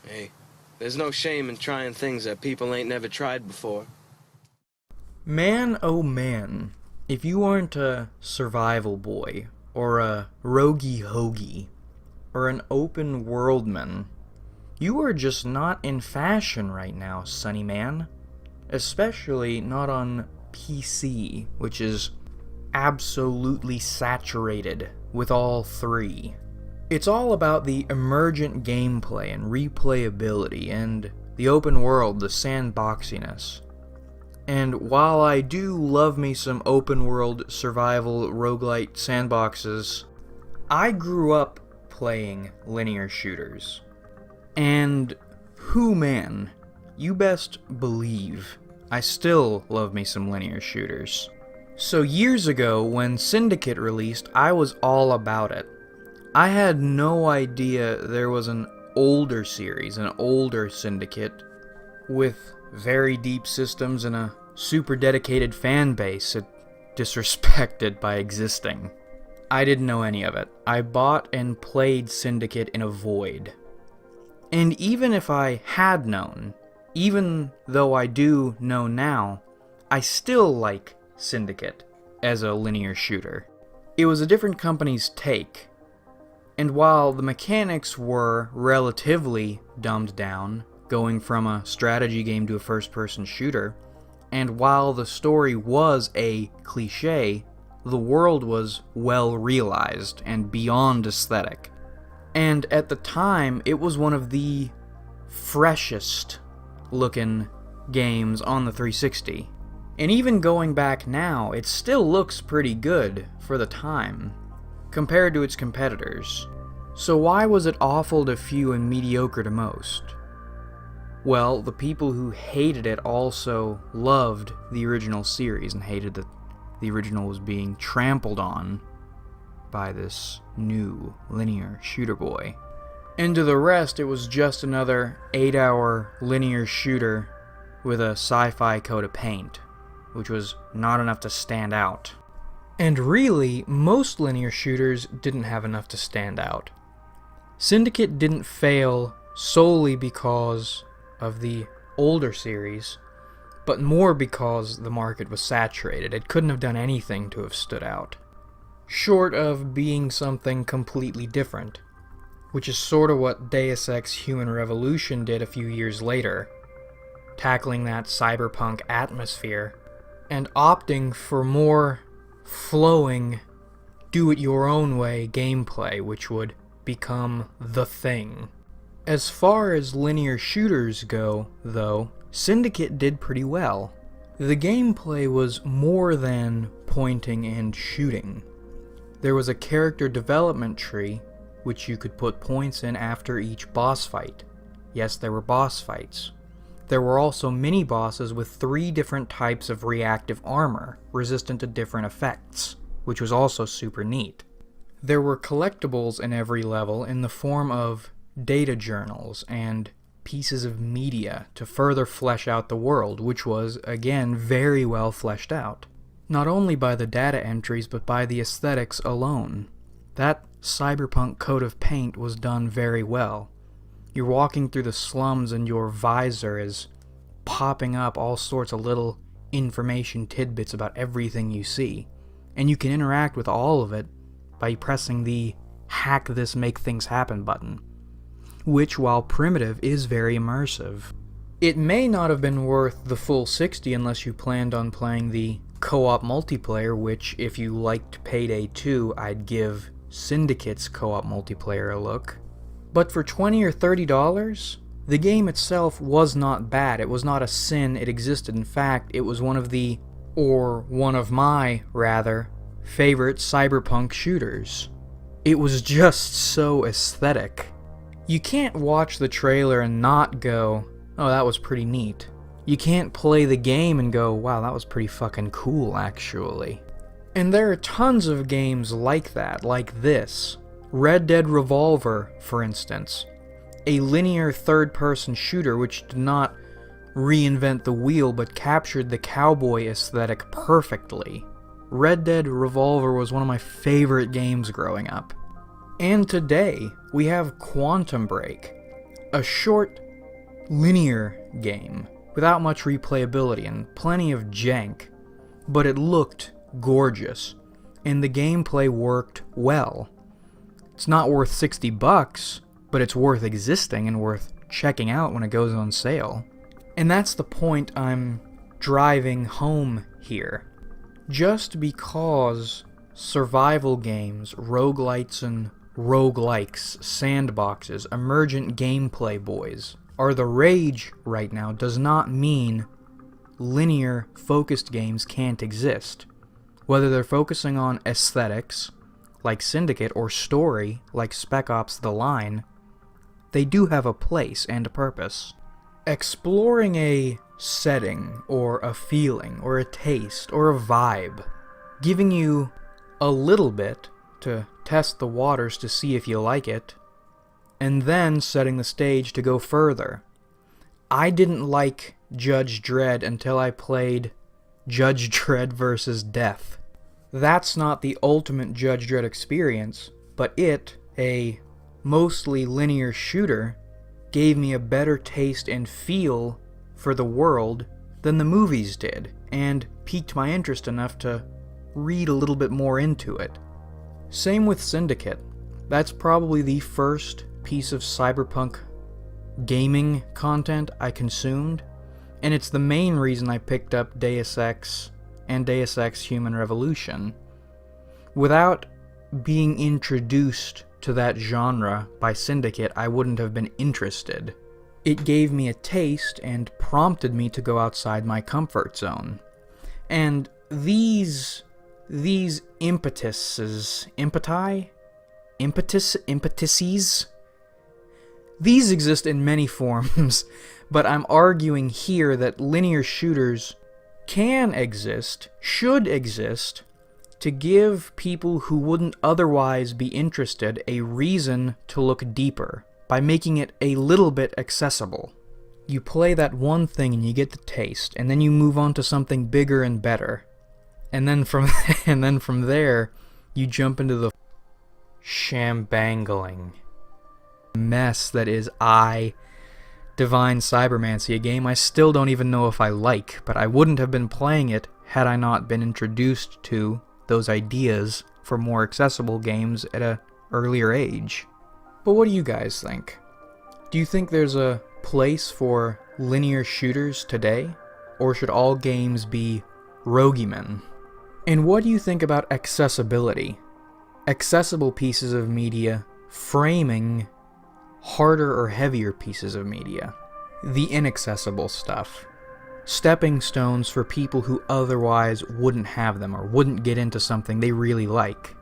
Hey, there's no shame in trying things that people ain't never tried before. Man, oh man, if you aren't a survival boy, or a roguey hoagie, or an open worldman, you are just not in fashion right now, sonny man. Especially not on PC, which is absolutely saturated with all three. It's all about the emergent gameplay and replayability, and the open world, the sandboxiness. And while I do love me some open world survival roguelite sandboxes, I grew up playing linear shooters. And man, you best believe I still love me some linear shooters. So years ago, when Syndicate released, I was all about it. I had no idea there was an older series, an older Syndicate, with very deep systems and a super dedicated fan base it disrespected by existing. I didn't know any of it. I bought and played Syndicate in a void. And even if I had known, even though I do know now, I still like Syndicate as a linear shooter. It was a different company's take. And while the mechanics were relatively dumbed down, going from a strategy game to a first-person shooter, and while the story was a cliché, the world was well realized and beyond aesthetic. And at the time, it was one of the freshest looking games on the 360. And even going back now, it still looks pretty good for the time, compared to its competitors. So why was it awful to few and mediocre to most? Well, the people who hated it also loved the original series and hated that the original was being trampled on by this new linear shooter boy. And to the rest, it was just another 8-hour linear shooter with a sci-fi coat of paint, which was not enough to stand out. And really, most linear shooters didn't have enough to stand out. Syndicate didn't fail solely because of the older series, but more because the market was saturated. It couldn't have done anything to have stood out, short of being something completely different, which is sort of what Deus Ex Human Revolution did a few years later, tackling that cyberpunk atmosphere and opting for more flowing, do-it-your-own-way gameplay, which would become the thing. As far as linear shooters go, though, Syndicate did pretty well. The gameplay was more than pointing and shooting. There was a character development tree, which you could put points in after each boss fight. Yes, there were boss fights. There were also mini-bosses with 3 different types of reactive armor, resistant to different effects, which was also super neat. There were collectibles in every level in the form of data journals and pieces of media to further flesh out the world, which was, again, very well fleshed out. Not only by the data entries, but by the aesthetics alone. That cyberpunk coat of paint was done very well. You're walking through the slums and your visor is popping up all sorts of little information tidbits about everything you see. And you can interact with all of it by pressing the hack this make things happen button, which, while primitive, is very immersive. It may not have been worth the full $60 unless you planned on playing the co-op multiplayer, which, if you liked Payday 2, I'd give Syndicate's co-op multiplayer a look. But for $20 or $30, the game itself was not bad. It was not a sin. It existed. In fact, it was one of my, rather, favorite cyberpunk shooters. It was just so aesthetic. You can't watch the trailer and not go, oh, that was pretty neat. You can't play the game and go, wow, that was pretty fucking cool, actually. And there are tons of games like that, like this. Red Dead Revolver, for instance. A linear third-person shooter which did not reinvent the wheel but captured the cowboy aesthetic perfectly. Red Dead Revolver was one of my favorite games growing up. And today, we have Quantum Break, A short, linear game without much replayability and plenty of jank, but it looked gorgeous, and the gameplay worked well. It's not worth $60, but it's worth existing and worth checking out when it goes on sale. And that's the point I'm driving home here. Just because survival games, roguelites and roguelikes, sandboxes, emergent gameplay boys are the rage right now does not mean linear, focused games can't exist. Whether they're focusing on aesthetics, like Syndicate, or story, like Spec Ops The Line, they do have a place and a purpose. Exploring a setting, or a feeling, or a taste, or a vibe, giving you a little bit to test the waters to see if you like it, and then setting the stage to go further. I didn't like Judge Dredd until I played Judge Dredd vs. Death. That's not the ultimate Judge Dredd experience, but it, a mostly linear shooter, gave me a better taste and feel for the world than the movies did, and piqued my interest enough to read a little bit more into it. Same with Syndicate. That's probably the first piece of cyberpunk gaming content I consumed, and it's the main reason I picked up Deus Ex and Deus Ex Human Revolution. Without being introduced to that genre by Syndicate, I wouldn't have been interested. It gave me a taste and prompted me to go outside my comfort zone. And these impetuses, these exist in many forms, but I'm arguing here that linear shooters can exist, should exist, to give people who wouldn't otherwise be interested a reason to look deeper, by making it a little bit accessible. You play that one thing and you get the taste, and then you move on to something bigger and better. And then from there, you jump into the shambangling mess that is Divine Cybermancy, a game I still don't even know if I like, but I wouldn't have been playing it had I not been introduced to those ideas for more accessible games at an earlier age. But what do you guys think? Do you think there's a place for linear shooters today? Or should all games be roguemen? And what do you think about accessibility? Accessible pieces of media framing harder or heavier pieces of media. The inaccessible stuff. Stepping stones for people who otherwise wouldn't have them or wouldn't get into something they really like.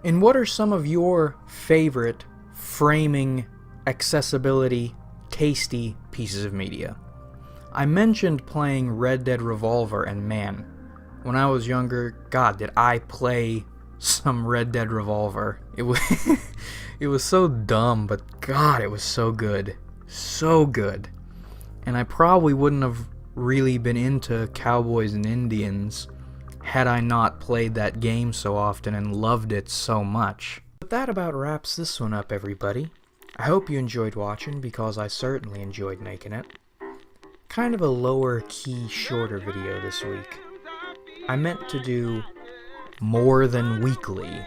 And what are some of your favorite framing, accessibility, tasty pieces of media? I mentioned playing Red Dead Revolver, and man, when I was younger, God, did I play some Red Dead Revolver. It was so dumb, but God, it was so good. So good. And I probably wouldn't have really been into Cowboys and Indians had I not played that game so often and loved it so much. But that about wraps this one up, everybody. I hope you enjoyed watching, because I certainly enjoyed making it. Kind of a lower key, shorter video this week. I meant to do more than weekly,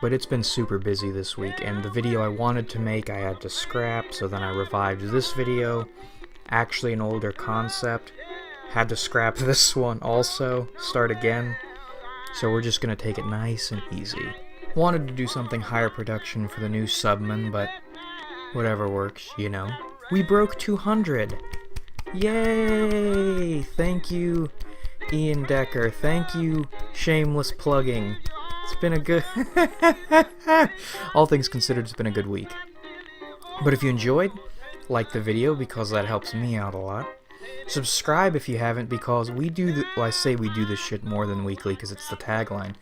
but it's been super busy this week, and the video I wanted to make I had to scrap, so then I revived this video, actually an older concept, had to scrap this one also, start again, so we're just gonna take it nice and easy. Wanted to do something higher production for the new Subman, but whatever works, you know. We broke 200! Yay! Thank you, Ian Decker. Thank you, shameless plugging. It's been a good... All things considered, it's been a good week. But if you enjoyed, like the video, because that helps me out a lot. Subscribe if you haven't, because we do well, I say we do this shit more than weekly because it's the tagline.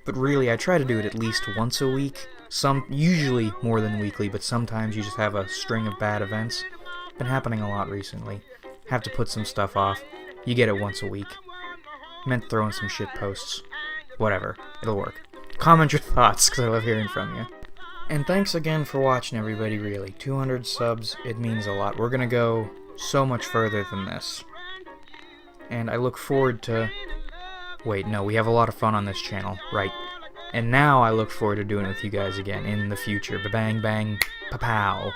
But really, I try to do it at least once a week. Usually more than weekly, but sometimes you just have a string of bad events. Been happening a lot recently. Have to put some stuff off. You get it once a week. Meant throwing some shit posts. Whatever. It'll work. Comment your thoughts, because I love hearing from you. And thanks again for watching, everybody, really. 200 subs, it means a lot. We're gonna go so much further than this. And I look forward to... Wait, no, we have a lot of fun on this channel, right. And now I look forward to doing it with you guys again in the future. Ba-bang, bang, pa-pow.